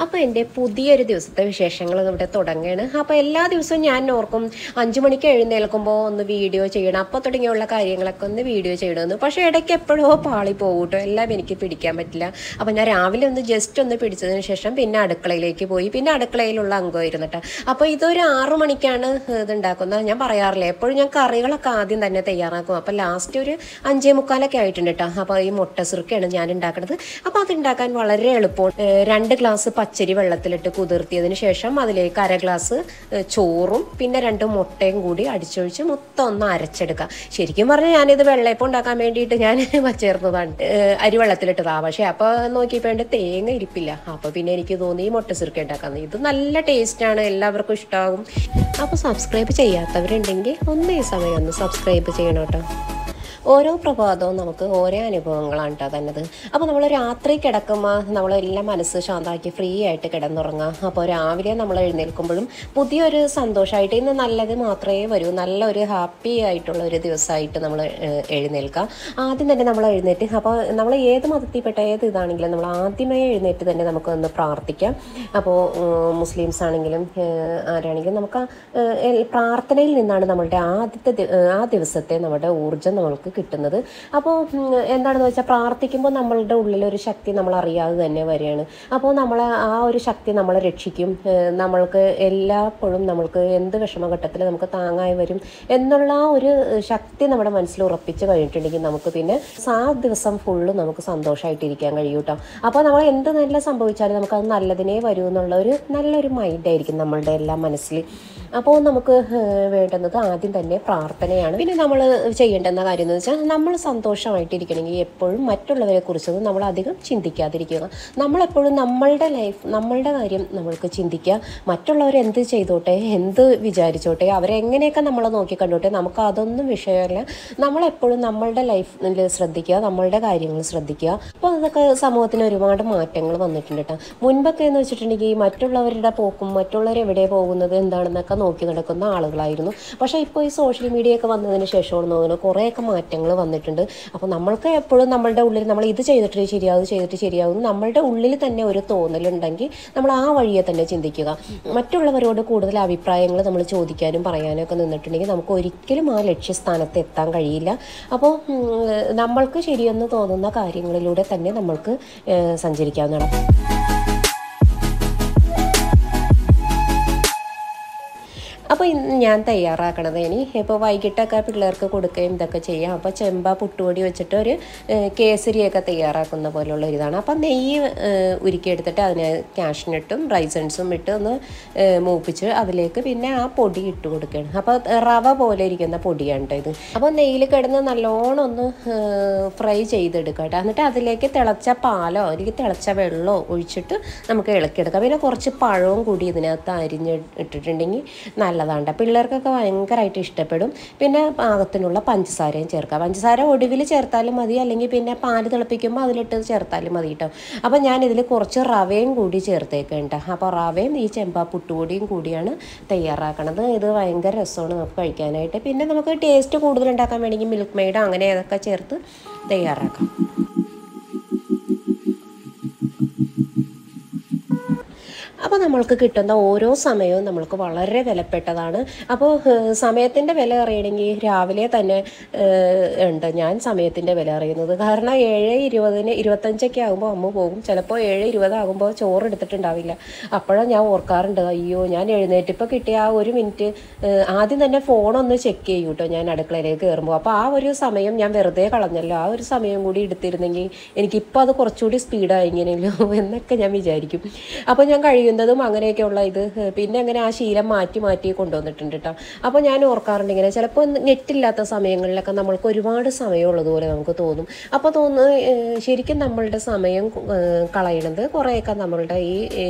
അപ്പോൾ എൻ്റെ പുതിയൊരു ദിവസത്തെ വിശേഷങ്ങൾ ഇവിടെ തുടങ്ങുകയാണ്. അപ്പോൾ എല്ലാ ദിവസവും ഞാൻ ഓർക്കും 5 മണിക്ക് എഴുന്നേൽക്കുമ്പോൾ ഒന്ന് വീഡിയോ ചെയ്യണം, അപ്പോൾ തുടങ്ങിയുള്ള കാര്യങ്ങളൊക്കെ ഒന്ന് വീഡിയോ ചെയ്യണമെന്ന്. പക്ഷേ ഇടയ്ക്ക് എപ്പോഴോ പാളി പോകും കേട്ടോ, എല്ലാം എനിക്ക് പിടിക്കാൻ പറ്റില്ല. അപ്പോൾ ഞാൻ രാവിലെ ഒന്ന് ജസ്റ്റ് ഒന്ന് പിടിച്ചതിന് ശേഷം പിന്നെ അടുക്കളയിലേക്ക് പോയി, പിന്നെ അടുക്കളയിലുള്ള അംഗം ഇരുന്നിട്ട്. അപ്പോൾ ഇതൊരു 6 മണിക്കാണ് ഇതുണ്ടാക്കുന്നത്. ഞാൻ പറയാറില്ല, എപ്പോഴും ഞാൻ കറികളൊക്കെ ആദ്യം തന്നെ തയ്യാറാക്കും. അപ്പോൾ ലാസ്റ്റ് ഒരു 5:45 ആയിട്ടുണ്ട് കേട്ടോ. അപ്പോൾ ഈ മുട്ട സിറുക്കയാണ് ഞാൻ ഉണ്ടാക്കുന്നത്. അപ്പോൾ അതുണ്ടാക്കാൻ വളരെ എളുപ്പമാണ്. 2 ഗ്ലാസ് പച്ചരി വെള്ളത്തിലിട്ട് കുതിർത്തിയതിന് ശേഷം അതിലേക്ക് 1/2 ഗ്ലാസ് ചോറും പിന്നെ 2 മുട്ടയും കൂടി അടിച്ചൊഴിച്ച് മൊത്തം ഒന്ന് അരച്ചെടുക്കുക. ശരിക്കും പറഞ്ഞാൽ ഞാനിത് വെള്ളയപ്പം ഉണ്ടാക്കാൻ വേണ്ടിയിട്ട് ഞാൻ ചേർത്തതാണ്, അരി വെള്ളത്തിലിട്ടതാ. പക്ഷേ അപ്പോൾ നോക്കിയപ്പോൾ തേങ്ങ ഇരിപ്പില്ല. അപ്പോൾ പിന്നെ എനിക്ക് തോന്നി ഈ മുട്ട സിറുക്ക ഉണ്ടാക്കാമെന്ന്. ഇത് നല്ല ടേസ്റ്റാണ്, എല്ലാവർക്കും ഇഷ്ടമാകും. അപ്പോൾ സബ്സ്ക്രൈബ് ചെയ്യാത്തവരുണ്ടെങ്കിൽ ഈ സമയം ഒന്ന് സബ്സ്ക്രൈബ് ചെയ്യണം കേട്ടോ. ഓരോ പ്രഭാതവും നമുക്ക് ഓരോ അനുഭവങ്ങളാണ് കേട്ടോ തന്നത്. അപ്പോൾ നമ്മൾ രാത്രി കിടക്കുമ്പോൾ നമ്മളെല്ലാം മനസ്സ് ശാന്തമാക്കി ഫ്രീ ആയിട്ട് കിടന്നുറങ്ങുക. അപ്പോൾ രാവിലെ നമ്മൾ എഴുന്നേൽക്കുമ്പോഴും പുതിയൊരു സന്തോഷമായിട്ട് ഇന്ന് നല്ലത് മാത്രമേ വരൂ, നല്ലൊരു ഹാപ്പി ആയിട്ടുള്ള ഒരു ദിവസമായിട്ട് നമ്മൾ എഴുന്നേൽക്കുക. ആദ്യം തന്നെ നമ്മൾ എഴുന്നേറ്റ്, അപ്പോൾ നമ്മൾ ഏത് മതത്തിൽപ്പെട്ട ഏത് ഇതാണെങ്കിലും നമ്മൾ ആദ്യമേ എഴുന്നേറ്റ് തന്നെ നമുക്കൊന്ന് പ്രാർത്ഥിക്കാം. അപ്പോൾ മുസ്ലിംസ് ആണെങ്കിലും ആരാണെങ്കിലും നമുക്ക് പ്രാർത്ഥനയിൽ നിന്നാണ് നമ്മളുടെ ആ ദിവസത്തെ നമ്മുടെ ഊർജ്ജം നമ്മൾക്ക് കിട്ടുന്നത്. അപ്പോൾ എന്താണെന്ന് വെച്ചാൽ പ്രാർത്ഥിക്കുമ്പോൾ നമ്മളുടെ ഉള്ളിലൊരു ശക്തി നമ്മൾ അറിയാതെ തന്നെ വരികയാണ്. അപ്പോൾ ആ ഒരു ശക്തി നമ്മളെ രക്ഷിക്കും. നമ്മൾക്ക് എല്ലായ്പ്പോഴും നമ്മൾക്ക് എന്ത് വിഷമഘട്ടത്തിൽ നമുക്ക് താങ്ങായി വരും എന്നുള്ള ഒരു ശക്തി നമ്മുടെ മനസ്സിൽ ഉറപ്പിച്ച് കഴിഞ്ഞിട്ടുണ്ടെങ്കിൽ നമുക്ക് പിന്നെ ആ ദിവസം ഫുള്ള് നമുക്ക് സന്തോഷമായിട്ടിരിക്കാൻ കഴിയും കേട്ടോ. അപ്പോൾ നമ്മൾ എന്ത് നല്ല സംഭവിച്ചാലും നമുക്കത് നല്ലതിനേ വരൂ എന്നുള്ള നല്ലൊരു മൈൻഡായിരിക്കും നമ്മളുടെ എല്ലാം മനസ്സിൽ. അപ്പോൾ നമുക്ക് വേണ്ടുന്നത് ആദ്യം തന്നെ പ്രാർത്ഥനയാണ്. പിന്നെ നമ്മൾ ചെയ്യേണ്ടുന്ന കാര്യം എന്ന് വെച്ചാൽ നമ്മൾ സന്തോഷമായിട്ടിരിക്കണമെങ്കിൽ എപ്പോഴും മറ്റുള്ളവരെ കുറിച്ചൊന്നും നമ്മൾ അധികം ചിന്തിക്കാതിരിക്കുക. നമ്മളെപ്പോഴും നമ്മളുടെ കാര്യം നമ്മൾക്ക് ചിന്തിക്കുക. മറ്റുള്ളവർ എന്ത് ചെയ്തോട്ടെ, എന്ത് വിചാരിച്ചോട്ടെ, അവരെങ്ങനെയൊക്കെ നമ്മളെ നോക്കിക്കണ്ടോട്ടെ, നമുക്ക് അതൊന്നും വിഷയമല്ല. നമ്മളെപ്പോഴും നമ്മളുടെ ലൈഫിൽ ശ്രദ്ധിക്കുക, നമ്മളുടെ കാര്യങ്ങൾ ശ്രദ്ധിക്കുക. അപ്പോൾ അതൊക്കെ സമൂഹത്തിന് ഒരുപാട് മാറ്റങ്ങൾ വന്നിട്ടുണ്ട് കേട്ടോ. മുൻപൊക്കെ എന്ന് വെച്ചിട്ടുണ്ടെങ്കിൽ മറ്റുള്ളവരുടെ പോക്കും മറ്റുള്ളവർ എവിടെ പോകുന്നത് എന്താണെന്നൊക്കെ നോക്കി നടക്കുന്ന ആളുകളായിരുന്നു. പക്ഷേ ഇപ്പോൾ ഈ സോഷ്യൽ മീഡിയ ഒക്കെ വന്നതിന് ശേഷമാണ് തോന്നുന്നു കുറേയൊക്കെ മാറ്റങ്ങൾ വന്നിട്ടുണ്ട്. അപ്പോൾ നമ്മൾക്ക് എപ്പോഴും നമ്മളുടെ ഉള്ളിൽ നമ്മൾ ഇത് ചെയ്തിട്ട് ശരിയാവും നമ്മളുടെ ഉള്ളിൽ തന്നെ ഒരു തോന്നലുണ്ടെങ്കിൽ നമ്മൾ ആ വഴിയെ തന്നെ ചിന്തിക്കുക. മറ്റുള്ളവരോട് കൂടുതൽ അഭിപ്രായങ്ങൾ നമ്മൾ ചോദിക്കാനും പറയാനും ഒക്കെ നിന്നിട്ടുണ്ടെങ്കിൽ നമുക്ക് ഒരിക്കലും ആ ലക്ഷ്യസ്ഥാനത്ത് എത്താൻ കഴിയില്ല. അപ്പോൾ നമ്മൾക്ക് ശരിയെന്ന് തോന്നുന്ന കാര്യങ്ങളിലൂടെ തന്നെ നമ്മൾക്ക് സഞ്ചരിക്കാവുന്നതാണ്. അപ്പോൾ ഞാൻ തയ്യാറാക്കണത് ഇപ്പോൾ വൈകിട്ടൊക്കെ പിള്ളേർക്ക് കൊടുക്കുകയും ഇതൊക്കെ ചെയ്യാം. അപ്പോൾ ചെമ്പ പുട്ടുപൊടി വെച്ചിട്ട് ഒരു കേസരിയൊക്കെ തയ്യാറാക്കുന്ന പോലുള്ള ഇതാണ്. അപ്പം നെയ്യ് ഉരുക്കിയെടുത്തിട്ട് അതിന് കാഷ്നട്ടും റൈസൺസും ഇട്ട് ഒന്ന് മൂപ്പിച്ച് അതിലേക്ക് പിന്നെ ആ പൊടി ഇട്ട് കൊടുക്കുകയാണ്. അപ്പോൾ റവ പോലെ ഇരിക്കുന്ന പൊടിയാണ് കേട്ടോ ഇത്. അപ്പോൾ നെയ്യിൽ കിടന്ന് നല്ലോണം ഒന്ന് ഫ്രൈ ചെയ്തെടുക്കുക കേട്ടോ. എന്നിട്ട് അതിലേക്ക് തിളച്ച പാലോ അല്ലെങ്കിൽ തിളച്ച വെള്ളമോ ഒഴിച്ചിട്ട് നമുക്ക് ഇളക്കിയെടുക്കാം. പിന്നെ കുറച്ച് പഴവും കൂടി ഇതിനകത്ത് അരിഞ്ഞിട്ടിട്ടുണ്ടെങ്കിൽ നല്ലതാണ്. പിള്ളേർക്കൊക്കെ ഭയങ്കരമായിട്ട് ഇഷ്ടപ്പെടും. പിന്നെ പാകത്തിനുള്ള പഞ്ചസാരയും ചേർക്കാം. പഞ്ചസാര ഒടുവിൽ ചേർത്താലും മതി, അല്ലെങ്കിൽ പിന്നെ പാല് തിളപ്പിക്കുമ്പോൾ അതിലിട്ട് ചേർത്താലും മതി കേട്ടോ. അപ്പോൾ ഞാനിതിൽ കുറച്ച് റവയും കൂടി ചേർത്തേക്കുണ്ട്. അപ്പോൾ റവയും ഈ ചെമ്പ പുട്ടുപൊടിയും കൂടിയാണ് തയ്യാറാക്കണത്. ഇത് ഭയങ്കര രസമാണ് നമുക്ക് കഴിക്കാനായിട്ട്. പിന്നെ നമുക്ക് ടേസ്റ്റ് കൂടുതൽ ഉണ്ടാക്കാൻ വേണമെങ്കിൽ മിൽക്ക് മെയ്ഡോ അങ്ങനെ അതൊക്കെ ചേർത്ത് തയ്യാറാക്കാം. അപ്പോൾ നമ്മൾക്ക് കിട്ടുന്ന ഓരോ സമയവും നമ്മൾക്ക് വളരെ വിലപ്പെട്ടതാണ്. അപ്പോൾ സമയത്തിൻ്റെ വില അറിയണമെങ്കിൽ രാവിലെ തന്നെ ഉണ്ട് ഞാൻ സമയത്തിൻ്റെ വില അറിയുന്നത്. കാരണം 7:20 25 ആകുമ്പോൾ അമ്മ പോകും. ചിലപ്പോൾ 7:20 ആകുമ്പോൾ ചോറ് എടുത്തിട്ടുണ്ടാവില്ല. അപ്പോഴാണ് ഞാൻ ഓർക്കാറുണ്ട്, അയ്യോ ഞാൻ എഴുന്നേറ്റിപ്പോൾ കിട്ടിയ ആ 1 മിനിറ്റ് ആദ്യം തന്നെ ഫോണൊന്ന് ചെക്ക് ചെയ്യും കേട്ടോ ഞാൻ അടുക്കളയിലേക്ക് കയറുമ്പോൾ. അപ്പോൾ ആ ഒരു സമയം ഞാൻ വെറുതെ കളഞ്ഞല്ലോ, ആ ഒരു സമയം കൂടി എടുത്തിരുന്നെങ്കിൽ എനിക്കിപ്പോൾ അത് കുറച്ചുകൂടി സ്പീഡായി ഇങ്ങനെയല്ലോ എന്നൊക്കെ ഞാൻ വിചാരിക്കും. അപ്പോൾ ഞാൻ കഴിയുന്നതും അങ്ങനെയൊക്കെയുള്ള ഇത് പിന്നെ അങ്ങനെ ആ ശീലം മാറ്റി കൊണ്ടുവന്നിട്ടുണ്ട് കേട്ടോ. അപ്പോൾ ഞാൻ ഓർക്കാറുണ്ട് ഇങ്ങനെ ചിലപ്പോൾ നെറ്റില്ലാത്ത സമയങ്ങളിലൊക്കെ നമ്മൾക്ക് ഒരുപാട് സമയമുള്ളതുപോലെ നമുക്ക് തോന്നും. അപ്പോൾ ശരിക്കും നമ്മളുടെ സമയം കളയണത് കുറേയൊക്കെ നമ്മളുടെ ഈ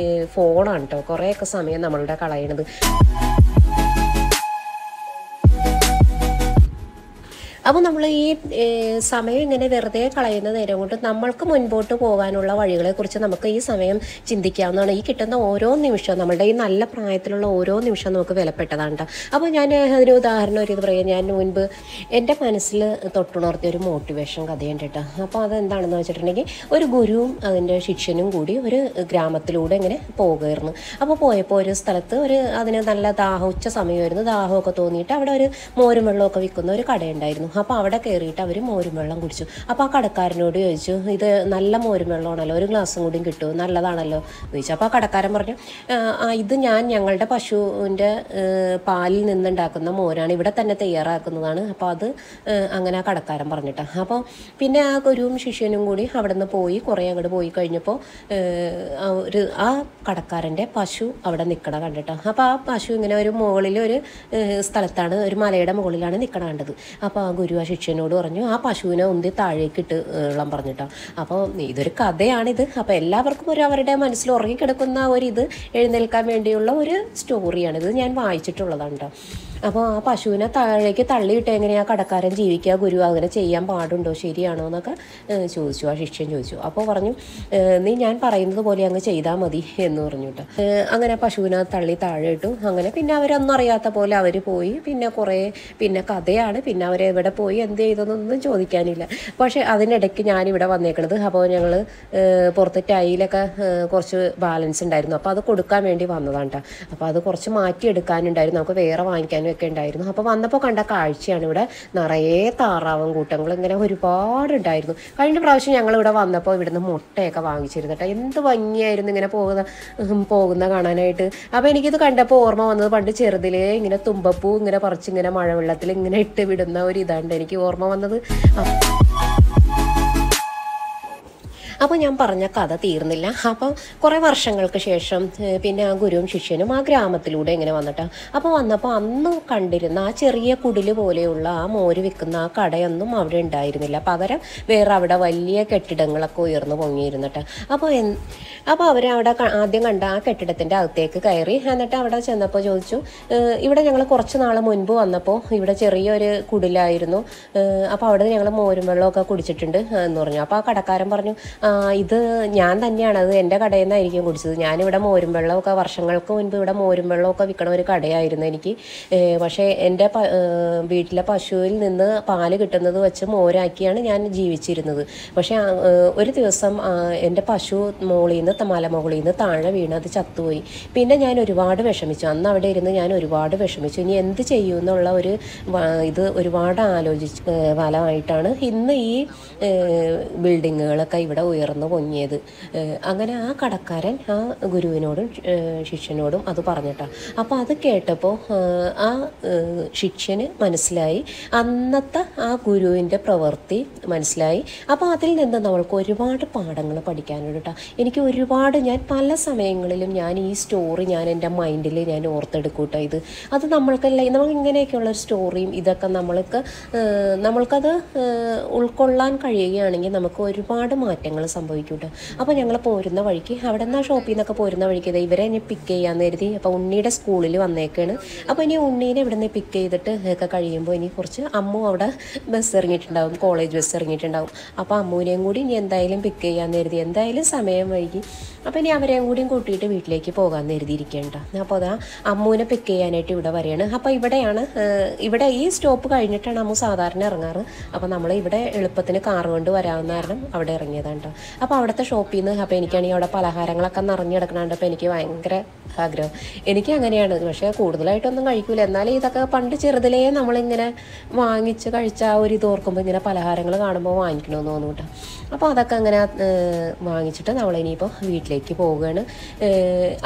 ഫോണാണ് കേട്ടോ. കുറേയൊക്കെ സമയം നമ്മളുടെ കളയണത്. അപ്പോൾ നമ്മൾ ഈ സമയം ഇങ്ങനെ വെറുതെ കളയുന്ന നേരം കൊണ്ട് നമ്മൾക്ക് മുൻപോട്ട് പോകാനുള്ള വഴികളെക്കുറിച്ച് നമുക്ക് ഈ സമയം ചിന്തിക്കാവുന്നതാണ്. ഈ കിട്ടുന്ന ഓരോ നിമിഷവും നമ്മളുടെ ഈ നല്ല പ്രായത്തിലുള്ള ഓരോ നിമിഷവും നമുക്ക് വിലപ്പെട്ടതാണ് കേട്ടോ. അപ്പോൾ ഞാൻ അതിന് ഉദാഹരണം ഒരു ഇത് പറയാം. ഞാൻ മുൻപ് എൻ്റെ മനസ്സിൽ തൊട്ടുണർത്തിയ ഒരു മോട്ടിവേഷൻ കഥയുണ്ട് കേട്ടോ. അപ്പോൾ അതെന്താണെന്ന് വെച്ചിട്ടുണ്ടെങ്കിൽ ഒരു ഗുരുവും അതിൻ്റെ ശിഷ്യനും കൂടി ഒരു ഗ്രാമത്തിലൂടെ ഇങ്ങനെ പോകുമായിരുന്നു. അപ്പോൾ പോയപ്പോൾ ഒരു സ്ഥലത്ത് അതിന് നല്ല ഉച്ച സമയമായിരുന്നു. ദാഹമൊക്കെ തോന്നിയിട്ട് അവിടെ ഒരു മോരും വെള്ളമൊക്കെ വിൽക്കുന്ന ഒരു കടയുണ്ടായിരുന്നു. അപ്പോൾ അവിടെ കയറിയിട്ട് അവർ മോരും വെള്ളം കുടിച്ചു. അപ്പോൾ ആ കടക്കാരനോട് ചോദിച്ചു, ഇത് നല്ല മോരും വെള്ളമാണല്ലോ, ഒരു ഗ്ലാസും കൂടിയും കിട്ടുമോ, നല്ലതാണല്ലോ എന്ന് ചോദിച്ചു. അപ്പോൾ ആ കടക്കാരൻ പറഞ്ഞു, ഇത് ഞങ്ങളുടെ പശുവിൻ്റെ പാലിൽ നിന്നുണ്ടാക്കുന്ന മോരാണ്, ഇവിടെ തന്നെ തയ്യാറാക്കുന്നതാണ്. അപ്പോൾ അത് അങ്ങനെ ആ കടക്കാരൻ പറഞ്ഞിട്ടാണ്. അപ്പോൾ പിന്നെ ആ ഗുരുവും ശിഷ്യനും കൂടി അവിടെ നിന്ന് പോയി കുറേ അങ്ങോട്ട് പോയി കഴിഞ്ഞപ്പോൾ ആ കടക്കാരൻ്റെ പശു അവിടെ നിൽക്കണ കണ്ടിട്ടാണ്. അപ്പോൾ ആ പശു ഇങ്ങനെ ഒരു മുകളിൽ ഒരു സ്ഥലത്താണ്, ഒരു മലയുടെ മുകളിലാണ് നിൽക്കണ കണ്ടത്. അപ്പോൾ ആ ഗുരു ആ ശിഷ്യനോട് പറഞ്ഞു, ആ പശുവിനെ ഉന്തി താഴേക്കിട്ട് ഇളം പറഞ്ഞിട്ടാണ്. അപ്പോൾ ഇതൊരു കഥയാണിത്. അപ്പോൾ എല്ലാവർക്കും അവരുടെ മനസ്സിൽ ഉറങ്ങിക്കിടക്കുന്ന ഇത് എഴുന്നേൽക്കാൻ വേണ്ടിയുള്ള ഒരു സ്റ്റോറിയാണിത്. ഞാൻ വായിച്ചിട്ടുള്ളതാണ് കേട്ടോ. അപ്പോൾ ആ പശുവിനെ താഴേക്ക് തള്ളിയിട്ട് എങ്ങനെയാണ് കടക്കാരൻ ജീവിക്കുക, ഗുരു അങ്ങനെ ചെയ്യാൻ പാടുണ്ടോ, ശരിയാണോ എന്നൊക്കെ ചോദിച്ചു. ആ ശിഷ്യൻ ചോദിച്ചു. അപ്പോൾ പറഞ്ഞു, നീ ഞാൻ പറയുന്നത് പോലെ അങ്ങ് ചെയ്താൽ മതി എന്ന് പറഞ്ഞു കേട്ടോ. അങ്ങനെ പശുവിനെ തള്ളി താഴെ ഇട്ടു. അങ്ങനെ പിന്നെ അവരൊന്നും അറിയാത്ത പോലെ അവർ പോയി. പിന്നെ കഥയാണ്. പിന്നെ അവരെവിടെ പോയി എന്ത് ചെയ്തതെന്നൊന്നും ചോദിക്കാനില്ല. പക്ഷേ അതിനിടയ്ക്ക് ഞാനിവിടെ വന്നേക്കണത്. അപ്പോൾ ഞങ്ങൾ പുറത്ത് ടൈലൊക്കെ കുറച്ച് ബാലൻസ് ഉണ്ടായിരുന്നു. അപ്പോൾ അത് കൊടുക്കാൻ വേണ്ടി വന്നതാണ് കേട്ടോ. അപ്പോൾ അത് കുറച്ച് മാറ്റിയെടുക്കാനുണ്ടായിരുന്നു, നമുക്ക് വേറെ വാങ്ങിക്കാനും ഒക്കെ ഉണ്ടായിരുന്നു. അപ്പോൾ വന്നപ്പോൾ കണ്ട കാഴ്ചയാണ്, ഇവിടെ നിറയെ താറാവും കൂട്ടങ്ങൾ ഇങ്ങനെ ഒരുപാടുണ്ടായിരുന്നു. കഴിഞ്ഞ പ്രാവശ്യം ഞങ്ങളിവിടെ വന്നപ്പോൾ ഇവിടുന്ന് മുട്ടയൊക്കെ വാങ്ങിച്ചിരുന്നു കേട്ടോ. എന്ത് ഭംഗിയായിരുന്നു ഇങ്ങനെ പോകുന്ന കാണാനായിട്ട്. അപ്പോൾ എനിക്കിത് കണ്ടപ്പോൾ ഓർമ്മ വന്നത്, പണ്ട് ചെറുതിലേ ഇങ്ങനെ തുമ്പപ്പൂ ഇങ്ങനെ പറിച്ചിങ്ങനെ മഴവെള്ളത്തിൽ ഇങ്ങനെ ഇട്ട് വിടുന്ന ഒരു ഇതാണ് എനിക്ക് ഓർമ്മ വന്നത്. അപ്പോൾ ഞാൻ പറഞ്ഞ കഥ തീർന്നില്ല. അപ്പോൾ കുറേ വർഷങ്ങൾക്ക് ശേഷം പിന്നെ ആ ഗുരുവും ശിഷ്യനും ആ ഗ്രാമത്തിലൂടെ ഇങ്ങനെ വന്നിട്ടാണ്. അപ്പോൾ വന്നപ്പോൾ അന്ന് കണ്ടിരുന്ന ആ ചെറിയ കുടില് പോലെയുള്ള ആ മോര് വിൽക്കുന്ന ആ കടയൊന്നും അവിടെ ഉണ്ടായിരുന്നില്ല. പകരം വേറെ അവിടെ വലിയ കെട്ടിടങ്ങളൊക്കെ ഉയർന്നു പൊങ്ങിയിരുന്നിട്ട്. അപ്പോൾ അവരവിടെ ആദ്യം കണ്ട ആ കെട്ടിടത്തിൻ്റെ അകത്തേക്ക് കയറി. എന്നിട്ട് അവിടെ ചെന്നപ്പോൾ ചോദിച്ചു, ഇവിടെ ഞങ്ങൾ കുറച്ച് നാൾ മുൻപ് വന്നപ്പോൾ ഇവിടെ ചെറിയൊരു കുടിലായിരുന്നു, അപ്പോൾ അവിടെ ഞങ്ങൾ മോരും വെള്ളമൊക്കെ കുടിച്ചിട്ടുണ്ട് എന്ന് പറഞ്ഞു. അപ്പോൾ ആ കടക്കാരൻ പറഞ്ഞു, ഇത് ഞാൻ തന്നെയാണ്, അത് എൻ്റെ കടയിൽ നിന്നായിരിക്കും കുടിച്ചത്. ഞാനിവിടെ മോരും വെള്ളമൊക്കെ വർഷങ്ങൾക്ക് മുൻപ് ഇവിടെ മോരും വെള്ളമൊക്കെ വിൽക്കണ ഒരു കടയായിരുന്നു എനിക്ക്. പക്ഷേ എൻ്റെ വീട്ടിലെ പശുവിൽ നിന്ന് പാല് കിട്ടുന്നത് വെച്ച് മോരാക്കിയാണ് ഞാൻ ജീവിച്ചിരുന്നത്. പക്ഷേ ഒരു ദിവസം എൻ്റെ പശു മലമുകളിൽ നിന്ന് താഴെ വീണ് അത് ചത്തുപോയി. പിന്നെ ഞാൻ ഒരുപാട് വിഷമിച്ചു. അന്ന് അവിടെ ഇരുന്ന് ഞാൻ ഒരുപാട് വിഷമിച്ചു. ഇനി എന്ത് ചെയ്യും എന്നുള്ള ഇത് ഒരുപാട് ആലോചിച്ച് ഫലമായിട്ടാണ് ഇന്ന് ഈ ബിൽഡിങ്ങുകളൊക്കെ ഇവിടെ ഉയർന്നു പൊങ്ങിയത്. അങ്ങനെ ആ കടക്കാരൻ ആ ഗുരുവിനോടും ശിഷ്യനോടും അത് പറഞ്ഞിട്ടാണ്. അപ്പോൾ അത് കേട്ടപ്പോൾ ആ ശിഷ്യന് മനസ്സിലായി, അന്നത്തെ ആ ഗുരുവിൻ്റെ പ്രവൃത്തി മനസ്സിലായി. അപ്പോൾ അതിൽ നിന്ന് നമ്മൾക്ക് ഒരുപാട് പാഠങ്ങൾ പഠിക്കാനുണ്ട് കേട്ടോ. എനിക്ക് ഞാൻ പല സമയങ്ങളിലും ഞാൻ ഈ സ്റ്റോറി ഞാൻ എൻ്റെ മൈൻഡിൽ ഞാൻ ഓർത്തെടുക്കും കേട്ടോ. അത് നമുക്ക് ഇങ്ങനെയൊക്കെയുള്ളൊരു സ്റ്റോറിയും ഇതൊക്കെ നമ്മൾക്കത് ഉൾക്കൊള്ളാൻ കഴിയുകയാണെങ്കിൽ നമുക്ക് ഒരുപാട് മാറ്റങ്ങൾ സംഭവിക്കും കേട്ടോ. അപ്പോൾ ഞങ്ങൾ പോരുന്ന വഴിക്ക് അവിടെ നിന്ന് ആ ഷോപ്പിൽ നിന്നൊക്കെ പോരുന്ന വഴിക്ക് ഇവരെ ഇനി പിക്ക് ചെയ്യാമെന്ന് കരുതി. അപ്പോൾ ഉണ്ണിയുടെ സ്കൂളിൽ വന്നേക്കാണ്. അപ്പോൾ ഇനി ഉണ്ണീനെ ഇവിടെ നിന്ന് പിക്ക് ചെയ്തിട്ട് ഒക്കെ കഴിയുമ്പോൾ ഇനി കുറച്ച് അമ്മു അവിടെ ബസ് ഇറങ്ങിയിട്ടുണ്ടാവും, കോളേജ് ബസ് ഇറങ്ങിയിട്ടുണ്ടാവും. അപ്പോൾ അമ്മുവിനെയും കൂടി ഇനി എന്തായാലും പിക്ക് ചെയ്യാമെന്ന് കരുതി. എന്തായാലും സമയം വൈകി. അപ്പോൾ ഇനി അവരെയും കൂടിയും കൂട്ടിയിട്ട് വീട്ടിലേക്ക് പോകാമെന്ന് കരുതിയിരിക്കേണ്ട. അപ്പോൾ അതാ അമ്മുവിനെ പിക്ക് ചെയ്യാനായിട്ട് ഇവിടെ വരികയാണ്. അപ്പോൾ ഇവിടെ ഈ സ്റ്റോപ്പ് കഴിഞ്ഞിട്ടാണ് അമ്മു സാധാരണ ഇറങ്ങാറ്. അപ്പോൾ നമ്മൾ ഇവിടെ എളുപ്പത്തിന് കാർ കൊണ്ട് വരാവുന്ന കാരണം അവിടെ ഇറങ്ങിയതാണ് കേട്ടോ. അപ്പോൾ അവിടുത്തെ ഷോപ്പിൽ നിന്ന് അപ്പോൾ എനിക്കാണെങ്കിൽ അവിടെ പലഹാരങ്ങളൊക്കെ നിറഞ്ഞു കിടക്കണുണ്ട്. അപ്പോൾ എനിക്ക് ഭയങ്കര ആഗ്രഹം, എനിക്ക് അങ്ങനെയാണ്. പക്ഷേ കൂടുതലായിട്ടൊന്നും കഴിക്കൂല. എന്നാലും ഇതൊക്കെ പണ്ട് ചെറുതിലേ നമ്മളിങ്ങനെ വാങ്ങിച്ച് കഴിച്ച ആ ഒരു ഇത് ഓർക്കുമ്പോൾ ഇങ്ങനെ പലഹാരങ്ങൾ കാണുമ്പോൾ വാങ്ങിക്കണമെന്ന് തോന്നും കേട്ടോ. അപ്പോൾ അതൊക്കെ അങ്ങനെ വാങ്ങിച്ചിട്ട് നമ്മളിനിയിപ്പോൾ വീട്ടിലേക്ക് പോവുകയാണ്.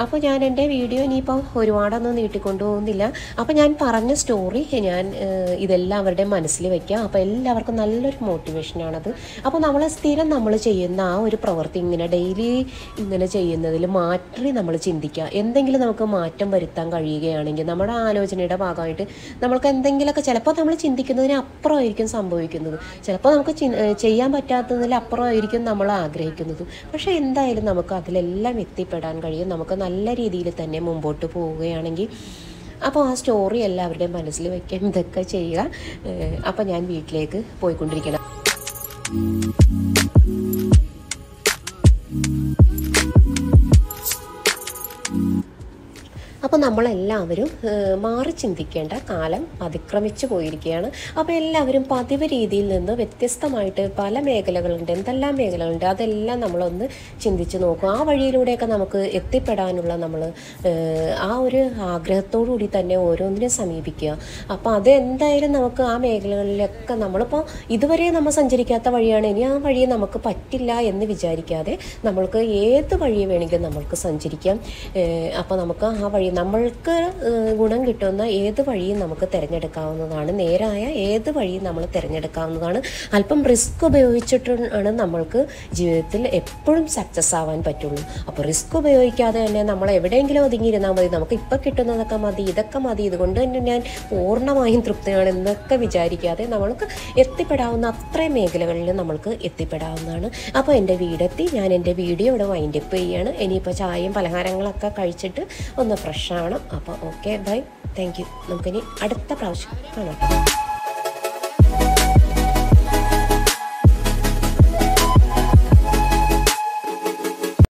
അപ്പോൾ ഞാൻ എൻ്റെ വീഡിയോ ഇനിയിപ്പോൾ ഒരുപാടൊന്നും നീട്ടിക്കൊണ്ടു പോകുന്നില്ല. അപ്പോൾ ഞാൻ പറഞ്ഞ സ്റ്റോറി ഇതെല്ലാം അവരുടെ മനസ്സിൽ വയ്ക്കുക. അപ്പോൾ എല്ലാവർക്കും നല്ലൊരു മോട്ടിവേഷനാണത്. അപ്പോൾ സ്ഥിരം നമ്മൾ ചെയ്യുന്ന ആ ഒരു പ്രവൃത്തി ഇങ്ങനെ ഡെയിലി ഇങ്ങനെ ചെയ്യുന്നതിൽ മാറ്റി നമ്മൾ ചിന്തിക്കുക. എന്തെങ്കിലും നമുക്ക് മാറ്റം വരുത്താൻ കഴിയുകയാണെങ്കിൽ നമ്മുടെ ആലോചനയുടെ ഭാഗമായിട്ട് നമ്മൾക്ക് എന്തെങ്കിലുമൊക്കെ ചിലപ്പോൾ നമ്മൾ ചിന്തിക്കുന്നതിന് അപ്പുറമായിരിക്കും സംഭവിക്കുന്നത്. ചിലപ്പോൾ നമുക്ക് ചെയ്യാൻ പറ്റാത്തതിൽ അപ്പുറമായിരിക്കും നമ്മൾ ആഗ്രഹിക്കുന്നത്. പക്ഷേ എന്തായാലും നമുക്ക് അതിലെല്ലാം എത്തിപ്പെടാൻ കഴിയും. നമുക്ക് നല്ല രീതിയിൽ തന്നെ മുമ്പോട്ട് പോവുകയാണെങ്കിൽ അപ്പോൾ ആ സ്റ്റോറി എല്ലാവരുടെയും മനസ്സിൽ വയ്ക്കാൻ ഇതൊക്കെ ചെയ്യുക. അപ്പോൾ ഞാൻ വീട്ടിലേക്ക് പോയിക്കൊണ്ടിരിക്കണം. അപ്പോൾ നമ്മളെല്ലാവരും മാറി ചിന്തിക്കേണ്ട കാലം അതിക്രമിച്ചു പോയിരിക്കുകയാണ്. അപ്പോൾ എല്ലാവരും പതിവ് രീതിയിൽ നിന്ന് വ്യത്യസ്തമായിട്ട് പല മേഖലകളുണ്ട്, എന്തെല്ലാം മേഖലകളുണ്ട്, അതെല്ലാം നമ്മളൊന്ന് ചിന്തിച്ച് നോക്കും. ആ വഴിയിലൂടെയൊക്കെ നമുക്ക് എത്തിപ്പെടാനുള്ള നമ്മൾ ആ ഒരു ആഗ്രഹത്തോടു കൂടി തന്നെ ഓരോന്നിനും സമീപിക്കുക. അപ്പോൾ അത് എന്തായാലും നമുക്ക് ആ മേഖലകളിലൊക്കെ നമ്മളിപ്പോൾ ഇതുവരെ നമ്മൾ സഞ്ചരിക്കാത്ത വഴിയാണ്, ഇനി ആ വഴി നമുക്ക് പറ്റില്ല എന്ന് വിചാരിക്കാതെ നമ്മൾക്ക് ഏത് വഴി വേണമെങ്കിലും നമ്മൾക്ക് സഞ്ചരിക്കാം. അപ്പോൾ നമുക്ക് ആ വഴി നമ്മൾക്ക് ഗുണം കിട്ടുന്ന ഏത് വഴിയും നമുക്ക് തിരഞ്ഞെടുക്കാവുന്നതാണ്. നേരായ ഏത് വഴിയും നമ്മൾ തിരഞ്ഞെടുക്കാവുന്നതാണ്. അല്പം റിസ്ക് ഉപയോഗിച്ചിട്ടാണ് നമ്മൾക്ക് ജീവിതത്തിൽ എപ്പോഴും സക്സസ് ആവാൻ പറ്റുള്ളൂ. അപ്പോൾ റിസ്ക് ഉപയോഗിക്കാതെ തന്നെ നമ്മൾ എവിടെയെങ്കിലും ഒതുങ്ങിയിരുന്നാൽ മതി, നമുക്ക് ഇപ്പം കിട്ടുന്നതൊക്കെ മതി, ഇതൊക്കെ മതി, ഇതുകൊണ്ട് തന്നെ ഞാൻ പൂർണ്ണമായും തൃപ്തിയാണ് എന്നൊക്കെ വിചാരിക്കാതെ നമ്മൾക്ക് എത്തിപ്പെടാവുന്ന അത്രയും മേഖലകളിൽ നമ്മൾക്ക് എത്തിപ്പെടാവുന്നതാണ്. അപ്പോൾ എൻ്റെ വീടെത്തി, ഞാൻ എൻ്റെ വീഡിയോ ഇവിടെ വൈൻഡപ്പ് ചെയ്യുകയാണ്. ഇനിയിപ്പോൾ ചായയും പലഹാരങ്ങളൊക്കെ കഴിച്ചിട്ട് ഒന്ന് ഫ്രഷ് ആണ്. അപ്പോൾ ഓക്കെ, ബൈ, താങ്ക് യു. നമുക്കിനി അടുത്ത പ്രാവശ്യം കാണാം.